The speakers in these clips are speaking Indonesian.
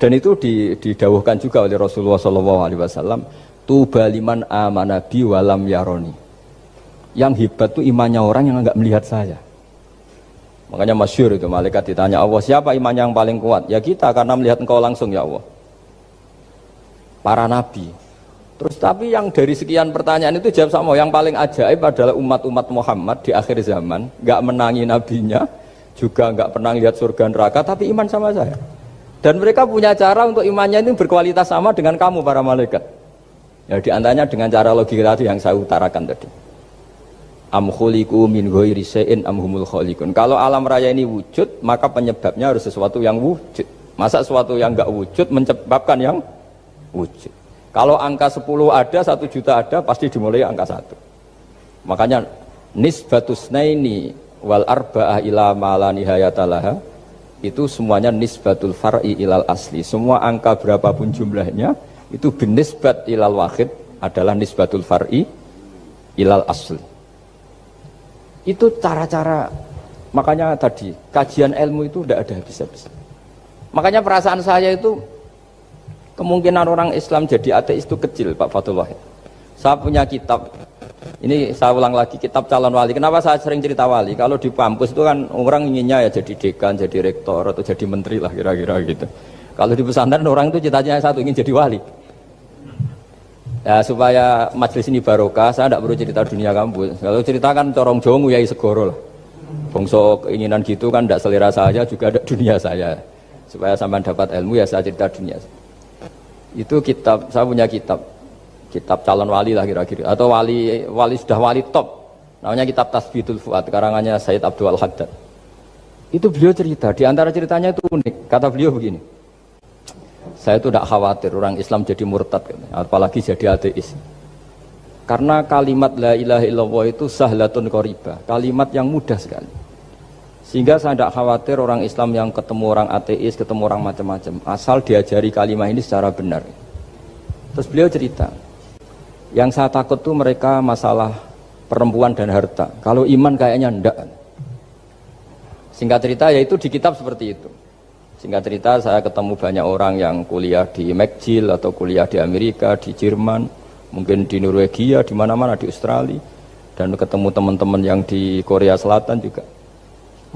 Dan itu didawuhkan juga oleh Rasulullah SAW. Tuba liman amana bi walam yaroni. Yang hebat itu imannya orang yang enggak melihat saya. Makanya masyhur itu, malaikat ditanya Allah, siapa imannya yang paling kuat? Ya kita, karena melihat engkau langsung ya Allah. Para nabi. Terus tapi yang dari sekian pertanyaan itu jawab sama, yang paling ajaib adalah umat-umat Muhammad di akhir zaman, enggak menangi nabinya, juga enggak pernah lihat surga neraka, tapi iman sama saya. Dan mereka punya cara untuk imannya itu berkualitas sama dengan kamu para malaikat. Ya diantaranya dengan cara logika tadi yang saya utarakan tadi. Am khuliqu min ghairi syai'in am humul khaliqun. Kalau alam raya ini wujud, maka penyebabnya harus sesuatu yang wujud. Masa sesuatu yang enggak wujud menyebabkan yang wujud. Kalau angka 10 ada, 1 juta ada, pasti dimulai angka 1. Makanya nisbatusnaini wal arba'ah ila ma la nihayatalaha. Itu semuanya nisbatul far'i ilal asli. Semua angka berapapun jumlahnya itu binisbat ilal wahid adalah nisbatul far'i ilal asli. Itu cara-cara, makanya tadi kajian ilmu itu tidak ada habis-habis. Makanya perasaan saya itu kemungkinan orang Islam jadi ateis itu kecil, Pak Fathul Wahid. Saya punya kitab, ini saya ulang lagi, kitab calon wali. Kenapa saya sering cerita wali? Kalau di kampus itu kan orang inginnya ya jadi dekan, jadi rektor, atau jadi menteri lah kira-kira gitu. Kalau di pesantren orang itu cita-citanya satu, ingin jadi wali. Ya supaya majelis ini barokah, saya tidak perlu cerita dunia kampus. Kalau ceritakan corong Jawa nguyai segoro lah. Bongso keinginan gitu kan tidak selera saya, juga ada dunia saya. Supaya sampai dapat ilmu ya saya cerita dunia. Itu kitab, saya punya kitab calon wali lah kira-kira, atau wali sudah wali top, namanya kitab Tasbitul Fuad, karangannya Sayyid Abdul Haddad. Itu beliau cerita, di antara ceritanya itu unik. Kata beliau begini, saya itu tidak khawatir orang Islam jadi murtad, apalagi jadi ateis, karena kalimat la ilaha illallah itu sahlatun qoribah, kalimat yang mudah sekali, sehingga saya tidak khawatir orang Islam yang ketemu orang ateis, ketemu orang macam-macam, asal diajari kalimat ini secara benar. Terus beliau cerita, yang saya takut tuh mereka masalah perempuan dan harta. Kalau iman kayaknya enggak. Singkat cerita yaitu di kitab seperti itu. Singkat cerita saya ketemu banyak orang yang kuliah di McGill atau kuliah di Amerika, di Jerman, mungkin di Norwegia, di mana-mana, di Australia, dan ketemu teman-teman yang di Korea Selatan juga.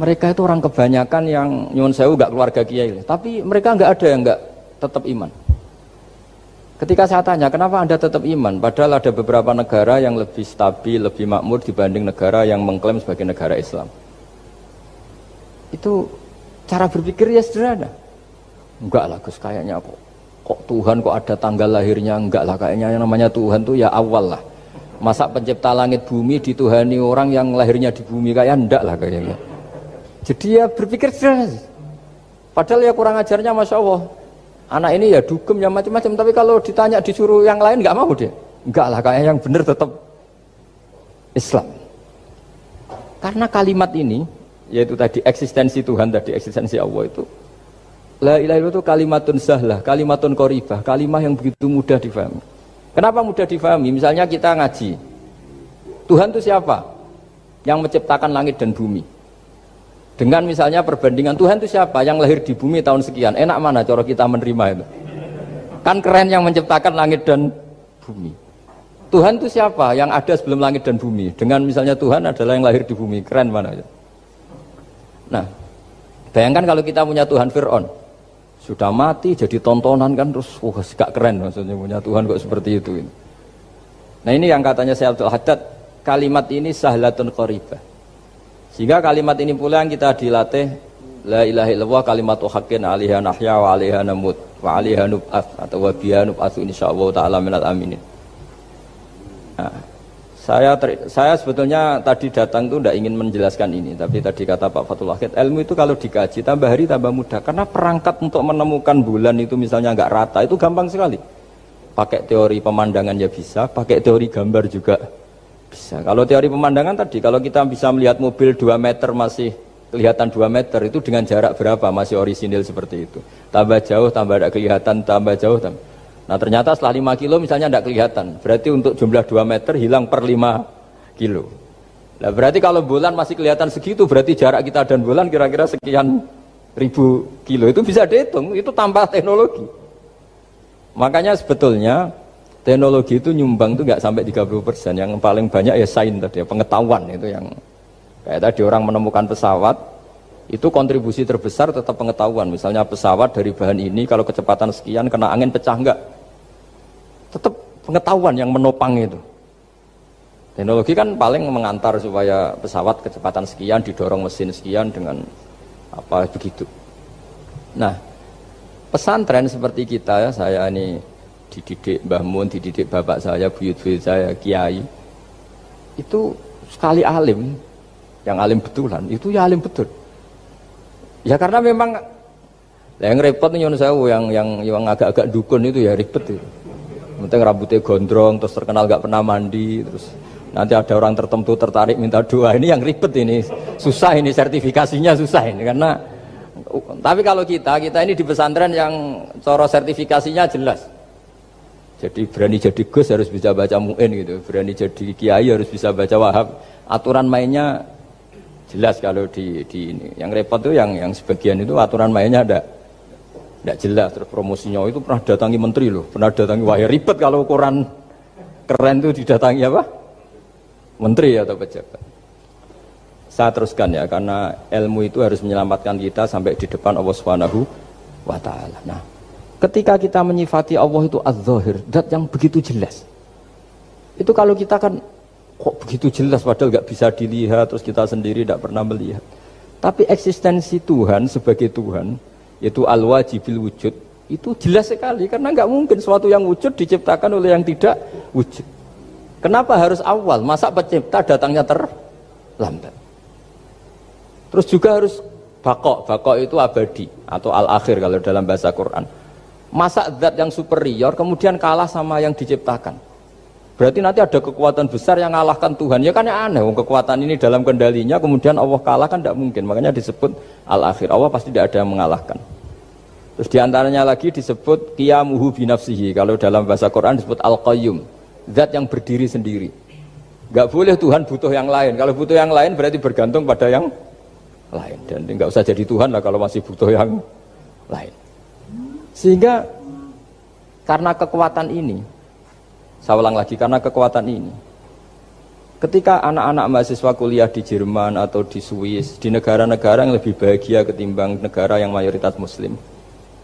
Mereka itu orang kebanyakan yang nyuwun sewu enggak keluarga kiai, tapi mereka enggak ada yang enggak tetap iman. Ketika saya tanya, kenapa Anda tetap iman? Padahal ada beberapa negara yang lebih stabil, lebih makmur dibanding negara yang mengklaim sebagai negara Islam. Itu cara berpikir ya sederhana. Enggak lah Gus, kayaknya kok Tuhan kok ada tanggal lahirnya? Enggak lah, kayaknya yang namanya Tuhan tuh ya awal lah. Masa pencipta langit bumi dituhani orang yang lahirnya di bumi, kayak enggak lah kayaknya. Jadi ya berpikir sederhana. Padahal ya kurang ajarnya Masya Allah. Anak ini ya dugem ya macam-macam, tapi kalau ditanya disuruh yang lain nggak mau dia. Enggak lah, kayak yang benar tetap Islam. Karena kalimat ini, yaitu tadi eksistensi Tuhan, tadi eksistensi Allah itu, la ilaha illallah itu kalimatun sahlah, kalimatun qoribah, kalimah yang begitu mudah difahami. Kenapa mudah difahami? Misalnya kita ngaji, Tuhan itu siapa? Yang menciptakan langit dan bumi. Dengan misalnya perbandingan Tuhan itu siapa? Yang lahir di bumi tahun sekian. Enak mana cara kita menerima itu? Kan keren yang menciptakan langit dan bumi. Tuhan itu siapa? Yang ada sebelum langit dan bumi. Dengan misalnya Tuhan adalah yang lahir di bumi. Keren mana? Nah, bayangkan kalau kita punya Tuhan Fir'aun. Sudah mati jadi tontonan kan, terus wah gak keren maksudnya punya Tuhan kok seperti itu. Nah ini yang katanya Sayyid Abdul Haddad, kalimat ini sahlatun qoribah. Sehingga kalimat ini pula yang kita dilatih, la ilaha illallah kalimatu haqqin 'alaiha nahya wa 'alaiha namut wa 'alaiha nub'ats atau wa biha nub'atsu insyaallah taala minal aminin. Nah, saya sebetulnya tadi datang itu tidak ingin menjelaskan ini, tapi tadi kata Pak Fathul Wahid, ilmu itu kalau dikaji tambah hari tambah mudah, karena perangkat untuk menemukan bulan itu misalnya enggak rata itu gampang sekali. Pakai teori pemandangan ya bisa, pakai teori gambar juga bisa. Kalau teori pemandangan tadi, kalau kita bisa melihat mobil 2 meter masih kelihatan 2 meter, itu dengan jarak berapa masih orisinil seperti itu. Tambah jauh, tambah tidak kelihatan, tambah jauh, tambah. Nah ternyata setelah 5 kilo misalnya tidak kelihatan. Berarti untuk jumlah 2 meter hilang per 5 kilo. Nah berarti kalau bulan masih kelihatan segitu, berarti jarak kita dan bulan kira-kira sekian ribu kilo itu bisa dihitung, itu tanpa teknologi. Makanya sebetulnya teknologi itu nyumbang itu nggak sampai 30%. Yang paling banyak ya sains tadi, pengetahuan itu yang kayak tadi orang menemukan pesawat itu kontribusi terbesar tetap pengetahuan. Misalnya pesawat dari bahan ini kalau kecepatan sekian kena angin pecah enggak, tetap pengetahuan yang menopang itu. Teknologi kan paling mengantar supaya pesawat kecepatan sekian didorong mesin sekian dengan apa begitu. Nah, pesantren seperti kita ya, saya ini dididik Mbah Mun, dididik bapak saya, buyut-buyut saya, kiai. Itu sekali alim, yang alim betulan, itu ya alim betul. Ya karena memang yang repot nih yang agak-agak dukun itu ya ribet itu. Penting rambutnya gondrong, terus terkenal gak pernah mandi, terus nanti ada orang tertentu tertarik minta doa, ini yang ribet ini, susah ini sertifikasinya susah ini karena. Tapi kalau kita ini di pesantren yang coro sertifikasinya jelas. Jadi berani jadi Gus harus bisa baca Mu'in gitu, berani jadi Kiai harus bisa baca Wahab. Aturan mainnya jelas kalau di ini. Yang repot tuh yang sebagian itu aturan mainnya tidak jelas. Terus promosinya itu pernah datangi menteri loh, pernah datangi, wah ya ribet kalau ukuran keren tuh didatangi apa? Menteri atau pejabat. Saya teruskan ya, karena ilmu itu harus menyelamatkan kita sampai di depan Allah Subhanahu wa Ta'ala. Nah, ketika kita menyifati Allah itu az-zahir, zat yang begitu jelas. Itu kalau kita kan kok begitu jelas padahal nggak bisa dilihat, terus kita sendiri tidak pernah melihat. Tapi eksistensi Tuhan sebagai Tuhan, yaitu al-wajibil wujud, itu jelas sekali karena nggak mungkin suatu yang wujud diciptakan oleh yang tidak wujud. Kenapa harus awal? Masa pencipta datangnya terlambat? Terus juga harus bakok itu abadi atau al-akhir kalau dalam bahasa Quran. Masa zat yang superior kemudian kalah sama yang diciptakan? Berarti nanti ada kekuatan besar yang mengalahkan Tuhan. Ya kan ya aneh, kekuatan ini dalam kendalinya kemudian Allah kalah kan tidak mungkin. Makanya disebut al-akhir. Allah pasti tidak ada yang mengalahkan. Terus diantaranya lagi disebut qiyamuhu binafsihi. Kalau dalam bahasa Quran disebut al-qayyum, zat yang berdiri sendiri. Gak boleh Tuhan butuh yang lain. Kalau butuh yang lain berarti bergantung pada yang lain, dan nggak usah jadi Tuhan lah kalau masih butuh yang lain. Sehingga karena kekuatan ini, saya ulang lagi, karena kekuatan ini, ketika anak-anak mahasiswa kuliah di Jerman atau di Swiss, di negara-negara yang lebih bahagia ketimbang negara yang mayoritas Muslim,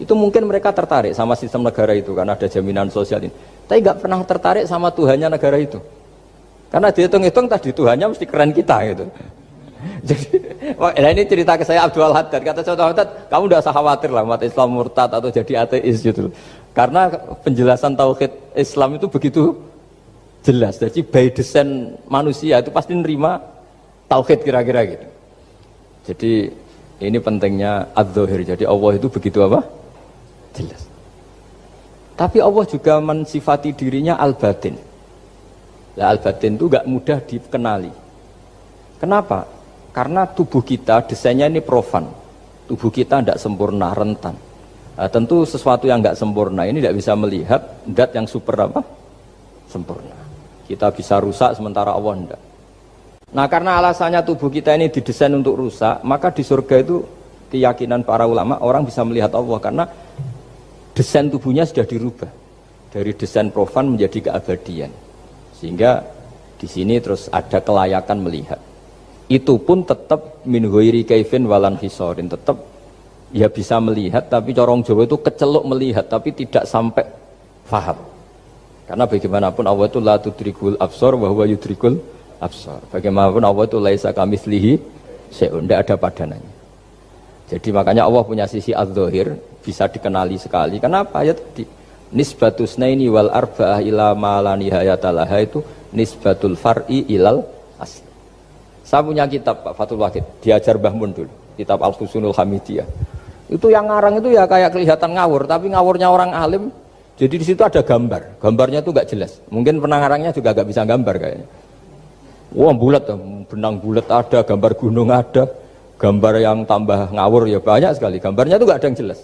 itu mungkin mereka tertarik sama sistem negara itu karena ada jaminan sosial ini. Tapi nggak pernah tertarik sama Tuhannya negara itu, karena dihitung-hitung tadi Tuhannya mesti keren kita gitu. Jadi, nah ini cerita ke saya Abdul Haddad. Kata saya Abdul Haddad, kamu tidak usah khawatir lah umat Islam murtad atau jadi ateis gitu. Karena penjelasan tauhid Islam itu begitu jelas. Jadi by design manusia itu pasti nerima tauhid kira-kira gitu. Jadi ini pentingnya az-zahir. Jadi Allah itu begitu apa? Jelas. Tapi Allah juga mensifati dirinya al-batin. Nah, al-batin itu gak mudah dikenali. Kenapa? Karena tubuh kita desainnya ini profan, tubuh kita tidak sempurna, rentan. Nah, tentu sesuatu yang nggak sempurna ini tidak bisa melihat zat yang super apa? Sempurna. Kita bisa rusak sementara Allah tidak. Nah karena alasannya tubuh kita ini didesain untuk rusak, maka di surga itu keyakinan para ulama orang bisa melihat Allah karena desain tubuhnya sudah dirubah dari desain profan menjadi keabadian. Sehingga di sini terus ada kelayakan melihat. Itu pun tetap min ghairi kaifin walan hisorin, tetap ya bisa melihat, tapi corong Jawa itu keceluk melihat tapi tidak sampai faham. Karena bagaimanapun Allah itu la tudrikul absar wa huwa yudrikul absar. Bagaimanapun Allah itu laisa kamitslihi syai'un, tidak ada padanannya. Jadi makanya Allah punya sisi az-zahir bisa dikenali sekali. Kenapa? Ya tadi nisbatus naini wal arba'ah ila ma la nihayata laha itu nisbatul far'i ilal asli. Saya punya kitab Pak Fathul Wahid, diajar Mbah Mun dulu, kitab Al-Husunul Hamidiyah. Itu yang ngarang itu ya kayak kelihatan ngawur, tapi ngawurnya orang alim. Jadi di situ ada gambar, gambarnya itu nggak jelas. Mungkin pengarangnya juga nggak bisa gambar kayaknya. Wah bulat, benang bulat ada, gambar gunung ada, gambar yang tambah ngawur ya banyak sekali. Gambarnya itu nggak ada yang jelas.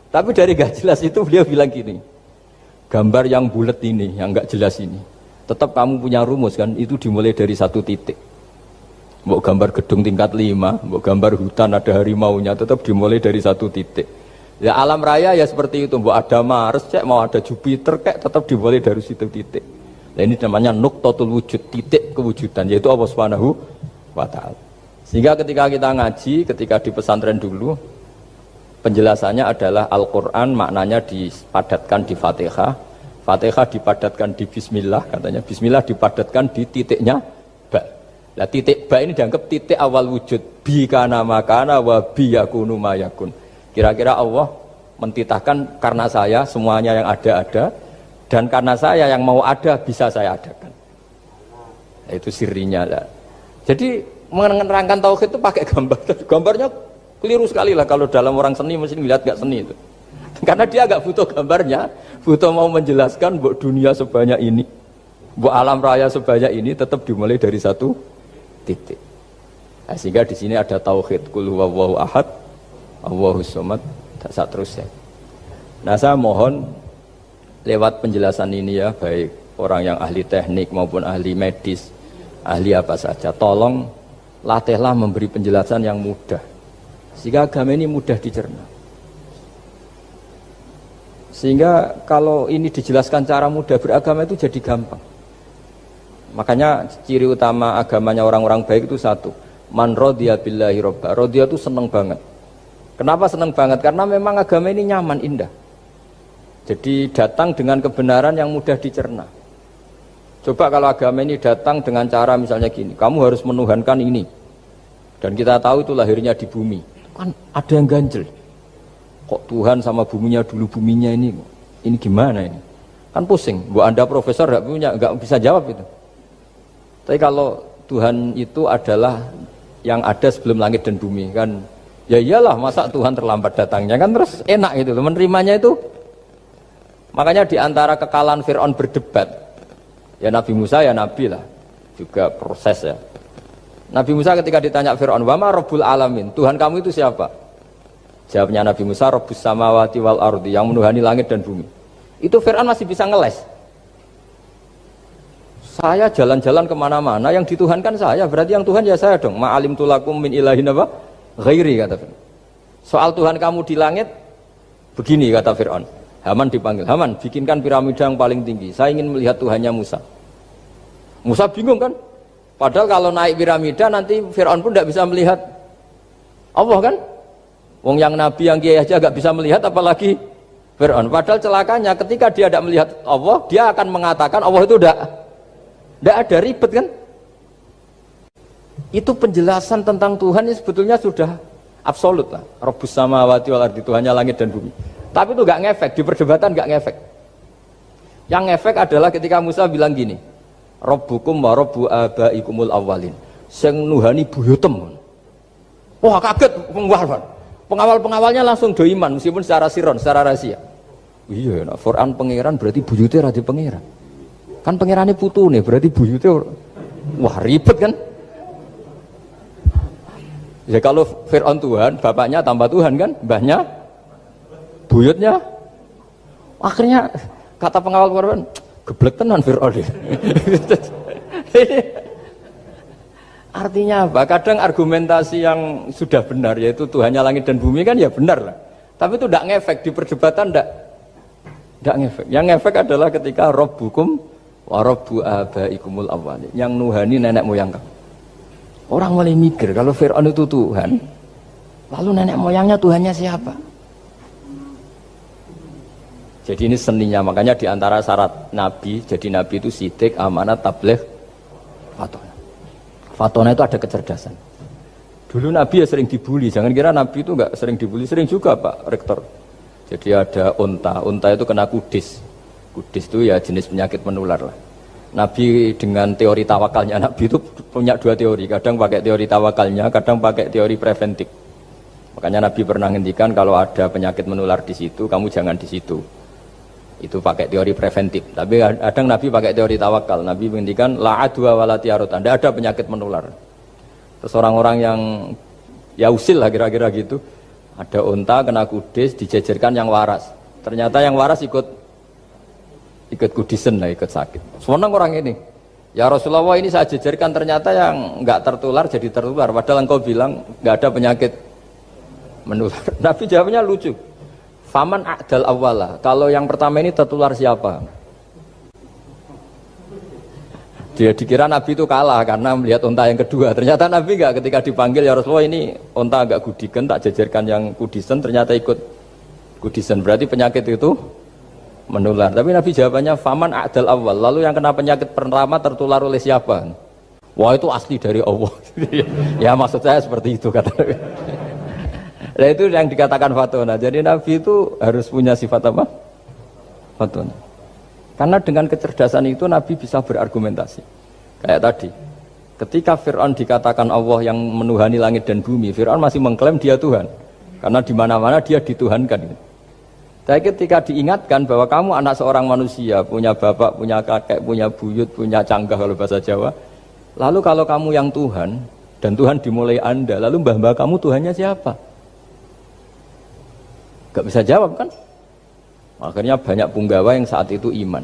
Tapi dari nggak jelas itu beliau bilang gini, gambar yang bulat ini, yang nggak jelas ini, tetap kamu punya rumus kan? Itu dimulai dari satu titik. Mbok gambar gedung tingkat 5, mbok gambar hutan ada harimaunya, tetap dimulai dari satu titik. Ya alam raya ya seperti itu, mbok ada Mars, cek mau ada Jupiter, kayak tetap dimulai dari situ titik. Nah ini namanya nuqtatul wujud, titik kewujudan, yaitu Allah Subhanahu wa ta'ala. Sehingga ketika kita ngaji, ketika di pesantren dulu, penjelasannya adalah Al-Quran maknanya dipadatkan di Fatihah, Fatihah dipadatkan di Bismillah, katanya Bismillah dipadatkan di titiknya ba. Nah titik ba ini dianggap titik awal wujud, bi kana makana wa bi yakunu mayakun. Kira-kira Allah mentitahkan karena saya semuanya yang ada, dan karena saya yang mau ada bisa saya adakan. Nah, itu sirinya lah. Jadi menerangkan tauhid itu pakai gambar. Gambarnya keliru sekali lah kalau dalam orang seni mesti ngeliat gak seni itu. Karena dia agak butuh gambarnya, butuh mau menjelaskan buat dunia sebanyak ini, buat alam raya sebanyak ini tetap dimulai dari satu titik. Nah, sehingga di sini ada tauhid qul huwallahu ahad, Allahus samad, dan seterusnya. Nah, saya mohon lewat penjelasan ini ya, baik orang yang ahli teknik maupun ahli medis, ahli apa saja, tolong latihlah memberi penjelasan yang mudah sehingga agama ini mudah dicerna. Sehingga kalau ini dijelaskan cara mudah, beragama itu jadi gampang. Makanya ciri utama agamanya orang-orang baik itu satu, man radiya billahi robba. Radiya itu seneng banget. Kenapa seneng banget? Karena memang agama ini nyaman, indah. Jadi datang dengan kebenaran yang mudah dicerna. Coba kalau agama ini datang dengan cara misalnya gini, kamu harus menuhankan ini, dan kita tahu itu lahirnya di bumi, kan ada yang ganjel. Kok Tuhan sama buminya dulu, buminya ini gimana ini? Kan pusing. Bu Anda profesor nggak bisa jawab itu. Tapi kalau Tuhan itu adalah yang ada sebelum langit dan bumi, kan ya iyalah, masa Tuhan terlambat datangnya, kan terus enak gitu, menerimanya itu. Makanya diantara kekalahan Fir'aun berdebat, ya Nabi Musa ya Nabi lah, juga proses ya. Nabi Musa ketika ditanya Fir'aun, wama Rabbul Alamin, Tuhan kamu itu siapa? Jawabnya Nabi Musa, Rabbus samawati wal ardi, yang menuhani langit dan bumi. Itu Fir'aun masih bisa ngeles. Saya jalan-jalan kemana-mana, yang dituhankan saya, berarti yang Tuhan ya saya dong. Ma'alim tulakum min ilahin apa? Ghairi, kata Fir'aun. Soal Tuhan kamu di langit, begini kata Fir'aun. Haman dipanggil, Haman bikinkan piramida yang paling tinggi, saya ingin melihat Tuhannya Musa. Musa bingung kan, padahal kalau naik piramida nanti Fir'aun pun tidak bisa melihat Allah kan. Wong yang Nabi yang kiai aja gak bisa melihat, apalagi Fir'aun. Padahal celakanya ketika dia tidak melihat Allah, dia akan mengatakan Allah itu tidak ada, ribet kan. Itu penjelasan tentang Tuhan yang sebetulnya sudah absolut lah. Rabbus samawati wal ardi, Tuhannya langit dan bumi. Tapi itu gak ngefek, di perdebatan gak ngefek. Yang ngefek adalah ketika Musa bilang gini, Rabbukum wa rabbu abaikumul awwalin, sing nuhani buyutem. Wah kaget pengawal-pengawalnya langsung do iman meskipun secara siron, secara rahasia. Iya, nah, Quran pangeran berarti buyutnya rada pangeran. Kan pangerannya putune berarti buyutnya wah ribet kan? Ya kalau Fir'aun Tuhan, bapaknya tambah Tuhan kan, mbahnya buyutnya. Akhirnya kata pengawal Quran, geblek tenan Fir'aun. Artinya apa? Kadang argumentasi yang sudah benar, yaitu Tuhannya langit dan bumi kan ya benar lah. Tapi itu tidak ngefek, di perdebatan tidak ngefek. Yang ngefek adalah ketika Rabbukum wa rabbu abaikumul awwalin, yang nuhani nenek moyang kamu. Orang mulai mikir kalau Fir'aun itu Tuhan, lalu nenek moyangnya Tuhannya siapa? Jadi ini seninya, makanya diantara syarat Nabi, jadi Nabi itu sidik, amanat, tabligh, fatona. Fatona itu ada kecerdasan. Dulu Nabi ya sering dibully, jangan kira Nabi itu enggak sering dibully, sering juga Pak Rektor. Jadi ada unta itu kena kudis. Kudis itu ya jenis penyakit menular lah. Nabi dengan teori tawakalnya, Nabi itu punya dua teori, kadang pakai teori tawakalnya, kadang pakai teori preventif. Makanya Nabi pernah ngendikan kalau ada penyakit menular di situ, kamu jangan di situ. Itu pakai teori preventif. Tapi kadang Nabi pakai teori tawakal. Nabi menghentikan la adwa wala tiarut. Tidak ada penyakit menular. Terus orang-orang yang ya usil lah kira-kira gitu. Ada unta kena kudis, dijejerkan yang waras. Ternyata yang waras ikut kudisen lah, ikut sakit. Senang orang ini. Ya Rasulullah, ini saya jejerkan ternyata yang nggak tertular jadi tertular. Padahal engkau bilang nggak ada penyakit menular. Nabi jawabnya lucu. Faman a'dal awwala. Kalau yang pertama ini tertular siapa? Dia dikira Nabi itu kalah karena melihat unta yang kedua. Ternyata Nabi nggak, ketika dipanggil ya Rasulullah ini unta agak gudikan, tak jejerkan yang kudisen, ternyata ikut kudisen. Berarti penyakit itu menular. Tapi Nabi jawabannya faman a'dal awal. Lalu yang kena penyakit pertama tertular oleh siapa? Wah, itu asli dari Allah. Ya maksud saya seperti itu kata Nabi. Nah itu yang dikatakan fatona. Jadi Nabi itu harus punya sifat apa? Fatona. Karena dengan kecerdasan itu Nabi bisa berargumentasi. Kayak tadi, ketika Fir'aun dikatakan Allah yang menuhani langit dan bumi, Fir'aun masih mengklaim dia Tuhan. Karena di mana-mana dia dituhankan. Tapi ketika diingatkan bahwa kamu anak seorang manusia, punya bapak, punya kakek, punya buyut, punya canggah kalau bahasa Jawa. Lalu kalau kamu yang Tuhan, dan Tuhan dimulai Anda, lalu mbah-mbah kamu Tuhannya siapa? Gak bisa jawab kan? Akhirnya banyak punggawa yang saat itu iman.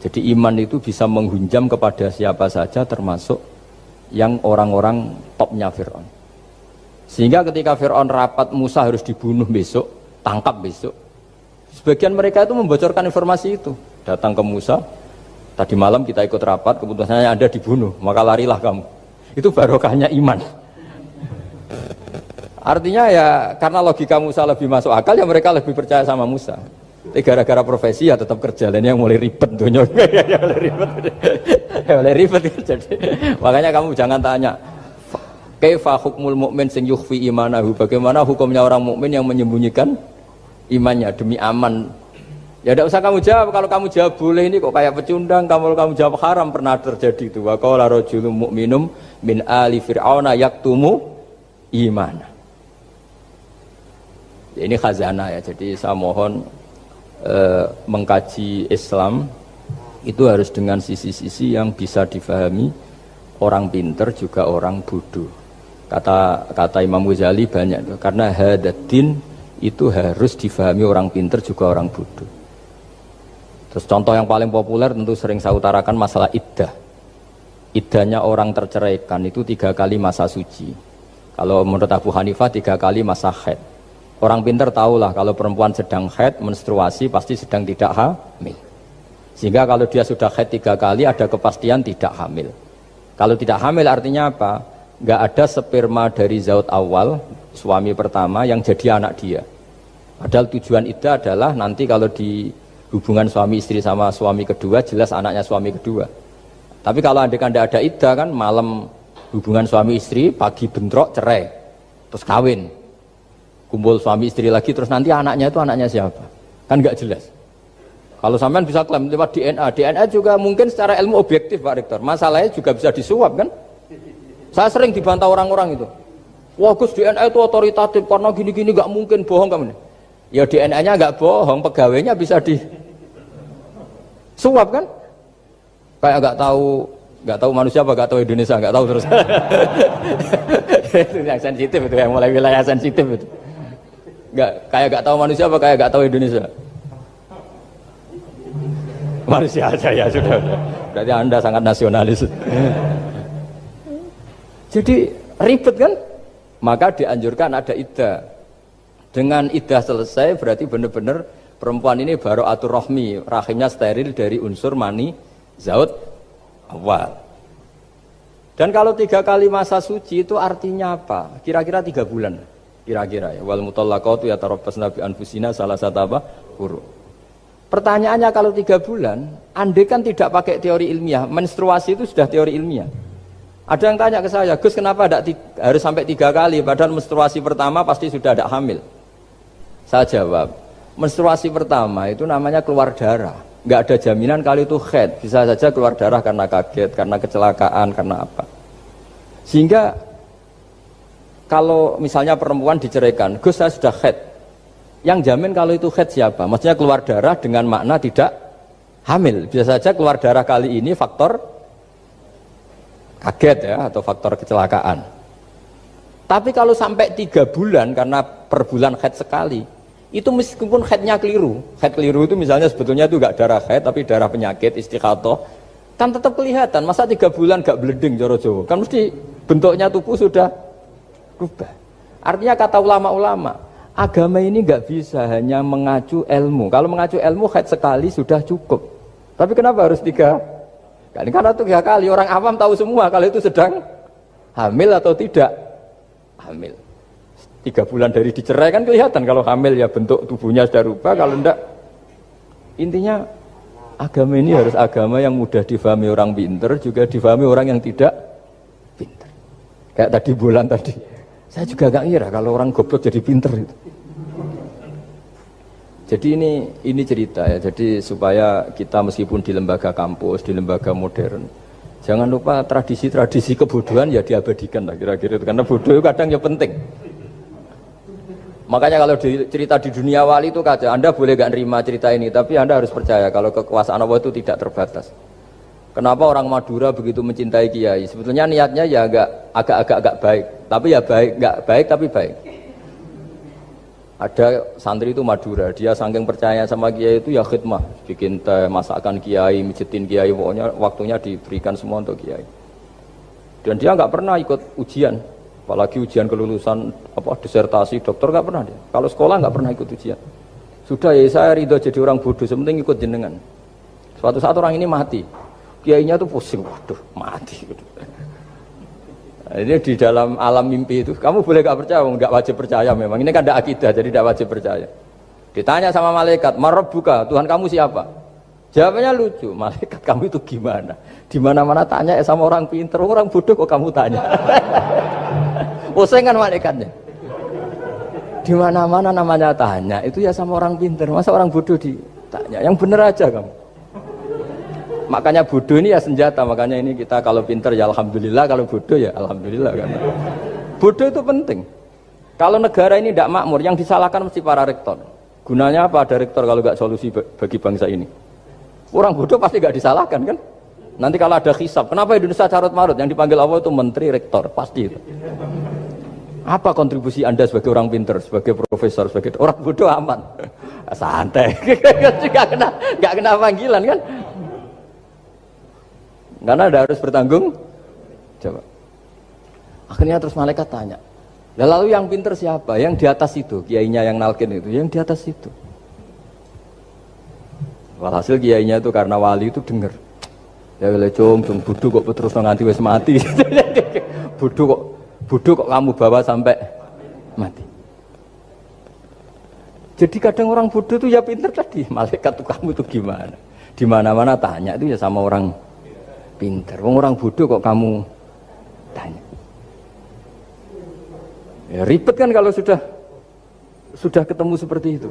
Jadi iman itu bisa menghunjam kepada siapa saja, termasuk yang orang-orang topnya Fir'aun. Sehingga ketika Fir'aun rapat Musa harus dibunuh besok, tangkap besok. Sebagian mereka itu membocorkan informasi itu. Datang ke Musa, tadi malam kita ikut rapat, keputusannya Anda dibunuh, maka larilah kamu. Itu barokahnya iman. Artinya ya karena logika Musa lebih masuk akal, ya mereka lebih percaya sama Musa. Tapi gara-gara profesi ya tetap kerja, dan yang mulai ribet tuh ya mulai ribet. Mulai ribet jadi. Makanya kamu jangan tanya kaifa hukmul mukmin sing yukhfi imanahu, bagaimana hukumnya orang mukmin yang menyembunyikan imannya demi aman. Ya tidak usah kamu jawab. Kalau kamu jawab boleh, ini kok kayak pecundang. Kalau kamu jawab haram, pernah terjadi itu. Wa qala rajulun mu'minum min ali fir'auna yaktumu iman. Ya, ini khazanah ya. Jadi saya mohon mengkaji Islam itu harus dengan sisi-sisi yang bisa difahami orang pinter juga orang bodoh. Kata Imam Ghazali banyak itu. Karena hadatin itu harus difahami orang pinter juga orang bodoh. Terus contoh yang paling populer tentu sering saya utarakan masalah iddah. Iddahnya orang terceraikan itu 3 kali masa suci. Kalau menurut Abu Hanifah 3 kali masa haid. Orang pinter tahulah kalau perempuan sedang haid, menstruasi pasti sedang tidak hamil. Sehingga kalau dia sudah haid 3 kali ada kepastian tidak hamil. Kalau tidak hamil artinya apa? Nggak ada sperma dari zaut awal, suami pertama yang jadi anak dia. Padahal tujuan iddah adalah nanti kalau di hubungan suami istri sama suami kedua, jelas anaknya suami kedua. Tapi kalau andai tidak ada iddah kan, malam hubungan suami istri, pagi bentrok cerai, terus kawin, kumpul suami istri lagi, terus nanti anaknya itu anaknya siapa? Kan nggak jelas. Kalau sampean bisa klaim lewat DNA juga mungkin secara ilmu objektif Pak Rektor. Masalahnya juga bisa disuap kan? Saya sering dibantah orang-orang itu. Wah Gus, DNA itu otoritatif karena gini-gini nggak mungkin, bohong kamu. Ya DNA-nya nggak bohong, pegawainya bisa disuap kan? Kayak nggak tahu manusia apa nggak tahu Indonesia, nggak tahu terus. Itu yang sensitif itu, yang mulai wilayah sensitif itu. Nggak tahu manusia apa kayak nggak tahu Indonesia. Manusia aja ya sudah. Berarti Anda sangat nasionalis. Jadi ribet kan? Maka dianjurkan ada iddah. Dengan iddah selesai berarti benar-benar perempuan ini baro'atur rahmi, rahimnya steril dari unsur mani zaut awal. Dan kalau 3 kali masa suci itu artinya apa? Kira-kira 3 bulan. Kira-kira ya. Wal mutallaqatu yatarabbasna bi anfusina salah satu apa? Huru. Pertanyaannya kalau 3 bulan, andai kan tidak pakai teori ilmiah, menstruasi itu sudah teori ilmiah. Ada yang tanya ke saya, Gus kenapa harus sampai 3 kali, padahal menstruasi pertama pasti sudah ada hamil. Saya jawab, menstruasi pertama itu namanya keluar darah. Nggak ada jaminan kali itu haid, bisa saja keluar darah karena kaget, karena kecelakaan, karena apa. Sehingga kalau misalnya perempuan diceraikan, Gus saya sudah haid. Yang jamin kalau itu haid siapa? Maksudnya keluar darah dengan makna tidak hamil. Bisa saja keluar darah kali ini faktor kaget ya, atau faktor kecelakaan. Tapi kalau sampai 3 bulan karena per bulan haid sekali, itu meskipun haidnya keliru, haid keliru itu misalnya sebetulnya itu enggak darah haid tapi darah penyakit istikhadah, Kan tetap kelihatan, masa 3 bulan gak blending cara Jawa? Kan mesti bentuknya tubuh sudah berubah. Artinya kata ulama-ulama, agama ini gak bisa hanya mengacu ilmu. Kalau mengacu ilmu haid sekali sudah cukup. Tapi kenapa harus 3 kali? Karena 3 kali orang awam tahu semua kalau itu sedang hamil atau tidak hamil. 3 bulan dari dicerai kan kelihatan kalau hamil ya bentuk tubuhnya sudah rubah, kalau enggak. Intinya agama ini harus agama yang mudah difahami orang pinter, juga difahami orang yang tidak pinter. Kayak tadi bulan tadi, saya juga gak ngira kalau orang goblok jadi pinter itu. Jadi ini cerita ya, jadi supaya kita meskipun di lembaga kampus, di lembaga modern, jangan lupa tradisi-tradisi kebodohan ya diabadikan lah kira-kira itu, karena bodoh itu kadang ya penting. Makanya kalau cerita di dunia wali itu kaca, Anda boleh gak nerima cerita ini, tapi Anda harus percaya kalau kekuasaan Allah itu tidak terbatas. Kenapa orang Madura begitu mencintai kiai? Sebetulnya niatnya ya agak baik, tapi ya nggak baik tapi baik. Ada santri itu Madura, dia saking percaya sama kiai itu ya khidmah, bikin teh, masakan kiai, mijitin kiai, pokoknya waktunya diberikan semua untuk kiai. Dan dia nggak pernah ikut ujian. Apalagi ujian kelulusan disertasi dokter nggak pernah dia. Kalau sekolah nggak pernah ikut ujian. Sudah ya saya ridho jadi orang bodoh, sementing ikut jenengan. Suatu saat orang ini mati, kiainya tuh pusing, waduh mati. Nah, ini di dalam alam mimpi itu, kamu boleh nggak percaya, nggak wajib percaya memang. Ini kan ada akidah, jadi tidak wajib percaya. Ditanya sama malaikat, Marabbuka, Tuhan kamu siapa? Jawabannya lucu, malaikat kamu itu gimana? Di mana-mana tanya sama orang pinter, orang bodoh kok kamu tanya? Pusing kan malaikatnya. Di mana-mana namanya tanya, itu ya sama orang pinter. Masa orang bodoh ditanya? Yang bener aja kamu. Makanya bodoh ini ya senjata. Makanya ini kita kalau pinter ya alhamdulillah, kalau bodoh ya alhamdulillah kan. Bodoh itu penting. Kalau negara ini tidak makmur, yang disalahkan mesti para rektor. Gunanya apa ada rektor kalau nggak solusi bagi bangsa ini? Orang bodoh pasti nggak disalahkan kan? Nanti kalau ada hisab, kenapa Indonesia carut marut? Yang dipanggil Allah itu menteri rektor, pasti itu. Apa kontribusi Anda sebagai orang pinter, sebagai profesor, sebagai orang bodoh aman? Santai, nggak kena panggilan kan? Karena Anda harus bertanggung jawab. Akhirnya terus malaikat tanya, lalu yang pinter siapa? Yang di atas itu, kiainya yang nalkin itu, yang di atas itu. Walhasil kiainya itu karena wali itu dengar. Ya wele cung bodoh kok terus nganti wis mati. bodoh kok kamu bawa sampai mati. Jadi kadang orang bodoh itu ya pinter tadi. Malaikat tuh kamu itu gimana? Di mana-mana tanya itu ya sama orang pinter. Orang bodoh kok kamu tanya. Ya ribet kan kalau sudah ketemu seperti itu.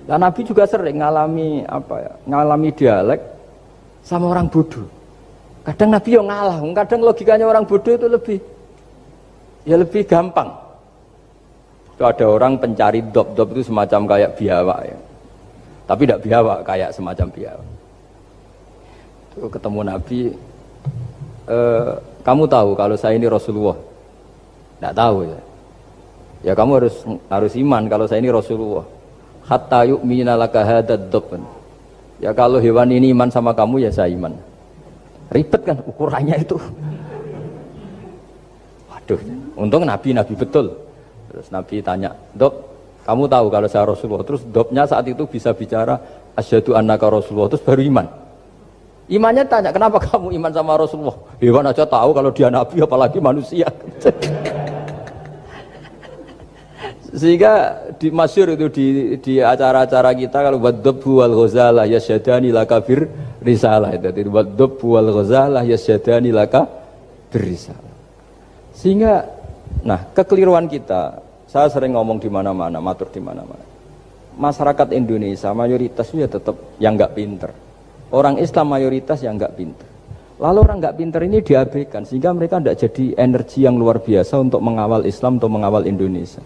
Nah, Nabi juga sering ngalami dialek sama orang bodoh. Kadang Nabi yang ngalah, kadang logikanya orang bodoh itu lebih gampang. Itu ada orang pencari dop itu semacam kayak biawak ya. Tapi tidak biawak, kayak semacam biawak. Itu ketemu Nabi, kamu tahu kalau saya ini Rasulullah? Tidak tahu ya. Ya kamu harus iman kalau saya ini Rasulullah. Hatta yu'mina laka hadad dhabban. Ya kalau hewan ini iman sama kamu ya saya iman. Ribet kan ukurannya itu. Waduh, untung Nabi betul. Terus Nabi tanya, "Dok, kamu tahu kalau saya Rasulullah?" Terus doknya saat itu bisa bicara asyhadu annaka Rasulullah, terus baru iman. Imannya tanya, "Kenapa kamu iman sama Rasulullah?" Hewan aja tahu kalau dia nabi apalagi manusia. Sehingga masyhur itu di acara-acara kita kalau wadhabbu wal ghazalah yasyadani laka bir risalah itu wadhabbu wal ghazalah yasyadani laka bir risalah. Sehingga kekeliruan kita, saya sering ngomong di mana-mana, matur di mana-mana. Masyarakat Indonesia mayoritas ya tetap yang enggak pinter. Orang Islam mayoritas yang enggak pinter. Lalu orang enggak pinter ini diabaikan sehingga mereka tidak jadi energi yang luar biasa untuk mengawal Islam atau mengawal Indonesia.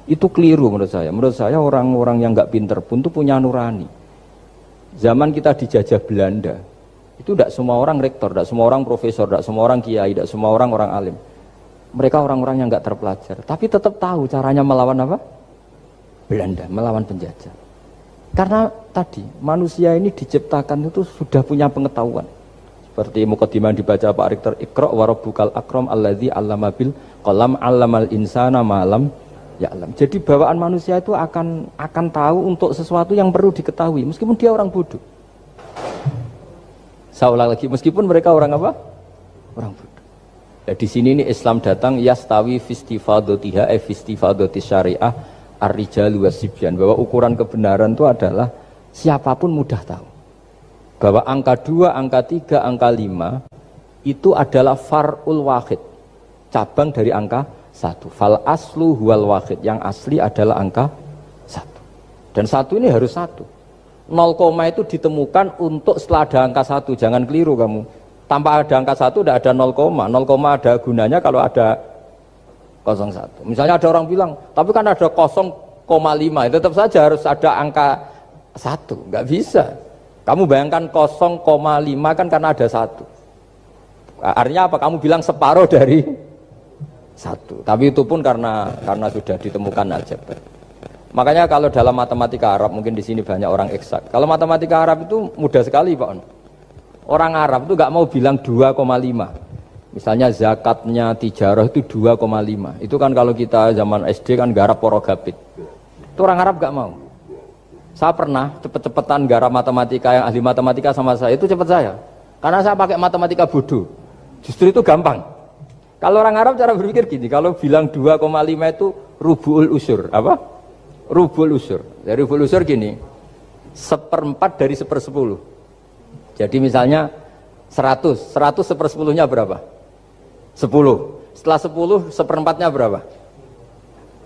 Itu keliru menurut saya. Menurut saya orang-orang yang nggak pinter pun tuh punya nurani. Zaman kita dijajah Belanda, itu tidak semua orang rektor, tidak semua orang profesor, tidak semua orang kiai, tidak semua orang alim. Mereka orang-orang yang nggak terpelajar, tapi tetap tahu caranya melawan apa? Belanda, melawan penjajah. Karena tadi manusia ini diciptakan itu sudah punya pengetahuan. Seperti mukadimah dibaca Pak Rektor, Iqra wa rabbukal akram alladzi 'allama bil qalam 'allamal insana ma lam ya'lam. Jadi bawaan manusia itu akan tahu untuk sesuatu yang perlu diketahui meskipun dia orang bodoh. Saya ulang lagi, meskipun mereka orang apa? Orang bodoh. Ya, di sini ini Islam datang yastawi fistifadatiha fistifadati syariah ar-rijalu wasibyan, bahwa ukuran kebenaran itu adalah siapapun mudah tahu. Bahwa angka 2, angka 3, angka 5 itu adalah far'ul wahid, cabang dari angka 1. Fal aslu huwal wahid, yang asli adalah angka 1. Dan 1 ini harus 1. 0, itu ditemukan untuk setelah ada angka 1. Jangan keliru kamu. Tanpa ada angka 1 tidak ada 0, 0, ada gunanya kalau ada 01. Misalnya ada orang bilang, tapi kan ada 0,5, tetap saja harus ada angka 1. Enggak bisa. Kamu bayangkan 0,5 kan karena ada 1. Artinya apa? Kamu bilang separuh dari 1. Tapi itu pun karena sudah ditemukan aljabar. Makanya kalau dalam matematika Arab, mungkin di sini banyak orang eksak. Kalau matematika Arab itu mudah sekali, Pak. Orang Arab itu nggak mau bilang 2,5. Misalnya zakatnya tijarah itu 2,5. Itu kan kalau kita zaman SD kan garap porogapit. Itu orang Arab nggak mau. Saya pernah cepet-cepetan garap matematika, yang ahli matematika sama saya, itu cepet saya. Karena saya pakai matematika bodoh. Justru itu gampang. Kalau orang Arab cara berpikir gini, kalau bilang 2,5 itu rubu'ul usur. Apa? Rubu'ul usur. Dari rubu'ul usur gini, 1/4 dari 1/10. Jadi misalnya 100 1/10-nya berapa? 10. Setelah 10, 1/4-nya berapa?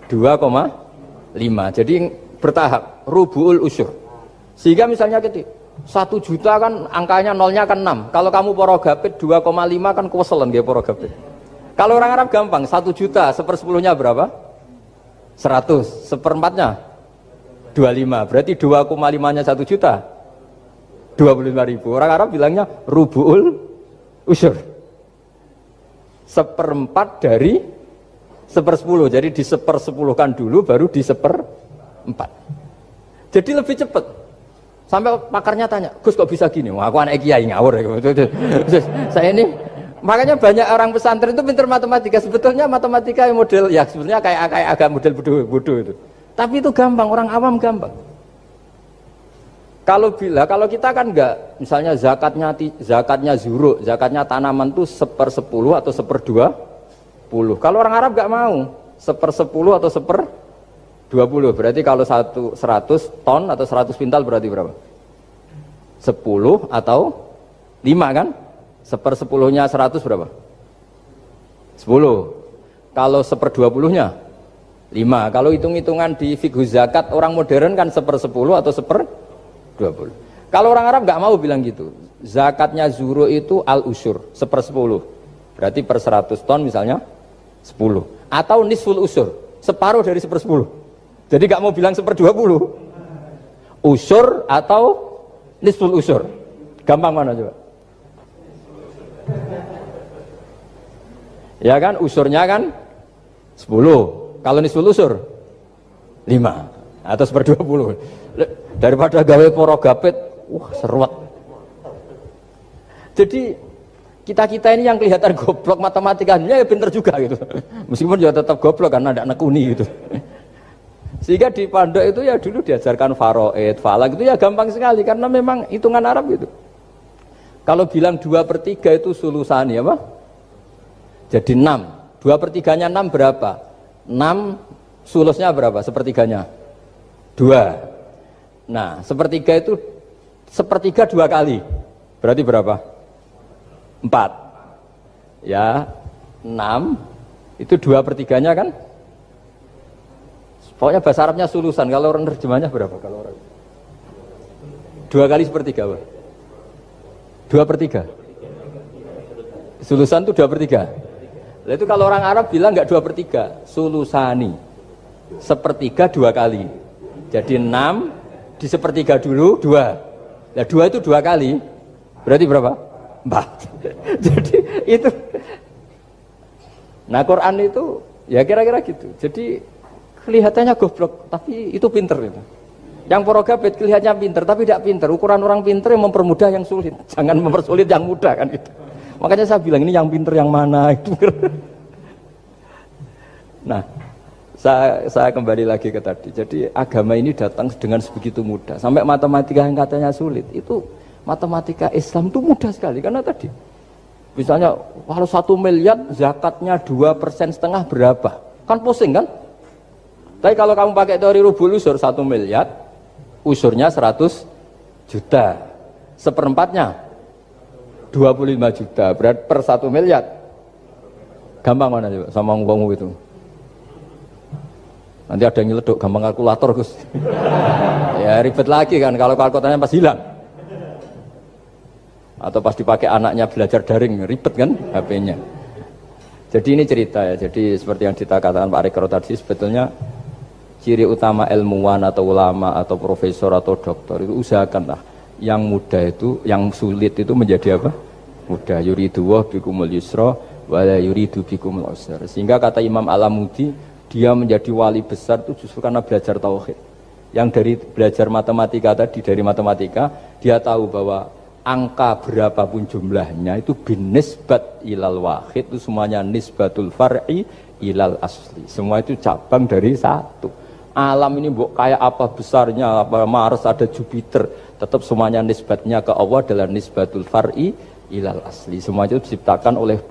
2,5. Jadi bertahap, rubu'ul usur. Sehingga misalnya gitu, 1 juta kan angkanya nolnya kan 6. Kalau kamu porogapit 2,5 kan kuweselan dia porogapit. Kalau orang Arab gampang, 1 juta 1/10-nya berapa? 100. 1/4-nya 25. Berarti 2,5-nya 1 juta 25.000. Orang Arab bilangnya rubu'ul usur. 1/4 dari 1/10. Jadi di 1/10-kan dulu baru di 1/4. Jadi lebih cepat. Sampai pakarnya tanya, Gus kok bisa gini? Wah, aku anak kiai ngawur. Saya ini, makanya banyak orang pesantren itu pintar matematika. Sebetulnya matematika model, ya sebetulnya kayak agak model bodoh itu. Tapi itu gampang, orang awam gampang. Kalau kita kan enggak, misalnya zakatnya zuruk, zakatnya tanaman itu 1/10 atau 1/20. Kalau orang Arab enggak mau 1/10 atau 1/20. Berarti kalau 100 ton atau 100 pintal berarti berapa? 10 atau 5 kan? 1/10-nya 100 berapa? 10. Kalau 1/20-nya 5. Kalau hitung-hitungan di fikih zakat orang modern kan 1/10 atau 1/20. Kalau orang Arab nggak mau bilang gitu. Zakatnya zuro itu al-usur 1/10. Berarti per 100 ton misalnya 10. Atau nisful usur, separuh dari 1/10. Jadi nggak mau bilang 1/20. Usur atau nisful usur. Gampang mana coba? Ya kan, usurnya kan 10. Kalau nisful usur 5 atau 1/20. Daripada gawe porogapit, wah seruat. Jadi kita ini yang kelihatan goblok matematikanya ya pinter juga gitu. Meskipun juga tetap goblok karena ada nekuni gitu. Sehingga di pondok itu ya dulu diajarkan faraid, falak itu ya gampang sekali karena memang hitungan Arab gitu. Kalau bilang 2/3 itu sulusani apa? Jadi 6. 2/3-nya 6 berapa? 6 sulusnya berapa? Sepertiganya 2. Nah, sepertiga itu sepertiga 2 kali. Berarti berapa? 4. Ya, 6 itu 2/3-nya kan? Pokoknya bahasa Arabnya sulusan. Kalau orang terjemahnya berapa? Kalau orang 2 kali sepertiga apa? 2/3. Sulusan itu 2/3. Nah, itu kalau orang Arab bilang enggak 2/3, sulusani. Sepertiga 2 kali. Jadi 6 di sepertiga dulu 2. Nah 2 itu 2 kali. Berarti berapa? 4. Jadi itu. Nah Quran itu ya kira-kira gitu. Jadi kelihatannya goblok, tapi itu pinter itu. Yang porogabit kelihatannya pinter tapi tidak pinter. Ukuran orang pinter yang mempermudah yang sulit, jangan mempersulit yang mudah kan gitu. Makanya saya bilang ini yang pinter yang mana itu. Nah, saya kembali lagi ke tadi. Jadi agama ini datang dengan sebegitu mudah. Sampai matematika yang katanya sulit, itu matematika Islam itu mudah sekali. Karena tadi, misalnya kalau 1 miliar zakatnya 2,5% berapa? Kan pusing kan? Tapi kalau kamu pakai teori rubul usur 1 miliar, usurnya 100 juta. Seperempatnya 25 juta. Berarti per 1 miliar. Gampang mana coba sama ngomong itu? Nanti ada yang nyeleduk, gampang kalkulator Gus. Ya ribet lagi kan kalau kalkulatornya pas hilang. Atau pas dipakai anaknya belajar daring, ribet kan HP-nya. Jadi ini cerita ya, jadi seperti yang katakan Pak Rekro tadi, sebetulnya ciri utama ilmuwan atau ulama atau profesor atau doktor itu usahakanlah yang mudah itu, yang sulit itu menjadi apa? Mudah. Yuridu wa bikumul yusra wa la yuridu bikumul usra. Sehingga kata Imam Alamudi, dia menjadi wali besar itu justru karena belajar tauhid. Yang dari belajar matematika tadi, dari matematika dia tahu bahwa angka berapapun jumlahnya itu binisbat ilal wahid, itu semuanya nisbatul far'i ilal asli. Semua itu cabang dari satu. Alam ini kayak apa besarnya, apa Mars, ada Jupiter, tetap semuanya nisbatnya ke Allah adalah nisbatul far'i ilal asli. Semua itu diciptakan oleh